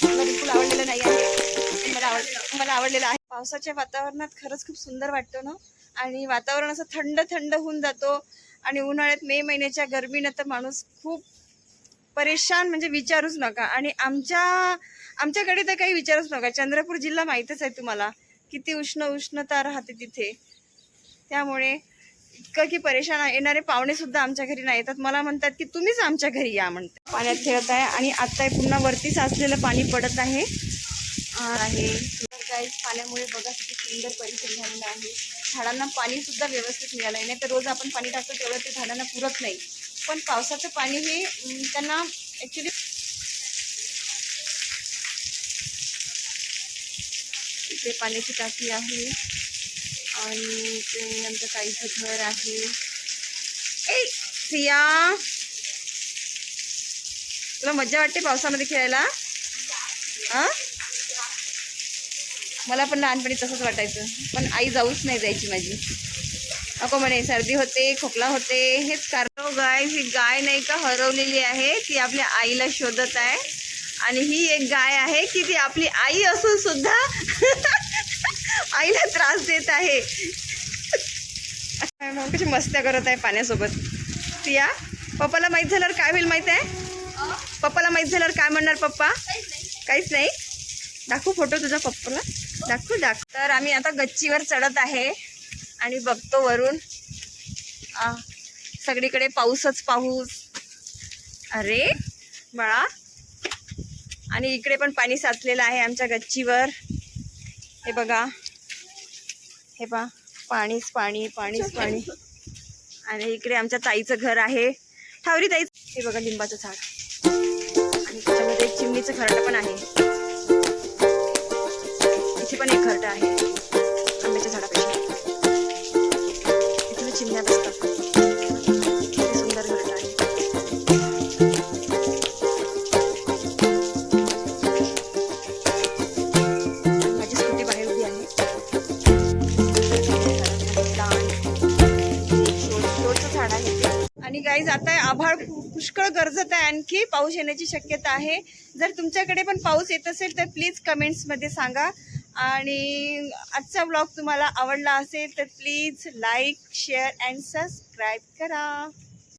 मला बिलकुल आवडलेलं नाही आहे. मला आवडलेलं आहे. पावसाच्या वातावरणात खरंच खूप सुंदर वाटतं ना. आणि वातावरण असं थंड थंड होऊन जातो. आणि उन्हाळ्यात मे महिन्याच्या गरमीनं तर माणूस खूप परेशान, म्हणजे विचारूच नका. आणि आमच्याकडे तर काही विचारूच नका. चंद्रपूर जिल्हा माहीतच आहे तुम्हाला, किती उष्णता राहते तिथे. त्यामुळे इतकं की परेशान. येणारे पाहुणे सुद्धा आमच्या घरी नाही येतात. मला म्हणतात की तुम्हीच आमच्या घरी या म्हणतात. पाण्यात खेळत आहे आणि आता पुन्हा वरती साचलेलं पाणी पडत आहे. पाण्यामुळे बघा किती सुंदर परिसर झालेला आहे. झाडांना पाणी सुद्धा व्यवस्थित मिळालं नाही तर रोज आपण पाणी टाकतो तेवढं ते झाडांना पुरत नाही. पण पावसाचं पाणी हे त्यांना ॲक्च्युली. इथे पाण्याची टाकी आहे आणि ते आमचं काहीचं घर आहे. ए सिया, तुला मज्जा वाटते पावसामध्ये खेळायला? मला पण लहानपणी तसंच वाटायचं, पण आई जाऊच नाही द्यायची माझी. नको म्हणे, सर्दी होते, खोकला होते. हेच कारण. गाय, ही गाय नाही का हरवलेली आहे, ती आपल्या आईला शोधत आहे. आणि ही एक गाय आहे की ती आपली आई असून सुद्धा आईला त्रास देत आहे. कशी मस्त्या करत आहे पाण्यासोबत. सिया, पप्पाला माहीत झाल्यावर काय होईल माहीत आहे? पप्पाला माहीत झाल्यावर काय म्हणणार पप्पा? काहीच नाही. दाखवू फोटो तुझा पप्पाला? दाखवू. तर आम्ही आता गच्चीवर चढत आहे आणि बघतो वरून सगळीकडे पाऊसच पाऊस. अरे बाळा, आणि इकडे पण पाणी साचलेलं आहे आमच्या गच्चीवर. हे बघा, हे पहा, पाणीच पाणी. आणि इकडे आमच्या ताईचं घर आहे, ठावरी ताई. हे बघा लिंबाचं झाड आणि त्याच्यामध्ये एक चिमणीचं घरटं पण आहे. इथे पण एक घरटं आहे आंब्याच्या झाडापेक्षा. इथे चिमण्या बसतात. किती सुंदर घरटं आहे. माझी स्कूटी बाहेर उभी आहे. शोचं झाड आहे. आणि गाईज आता आभाळ पुष्कळ गरजत आहे. आणखी पाऊस येण्याची शक्यता आहे. जर तुमच्याकडे पण पाऊस येत असेल तर प्लीज कमेंट्समध्ये सांगा. आणि आजचा ब्लॉग तुम्हाला आवडला असेल तर please like, share and subscribe करा.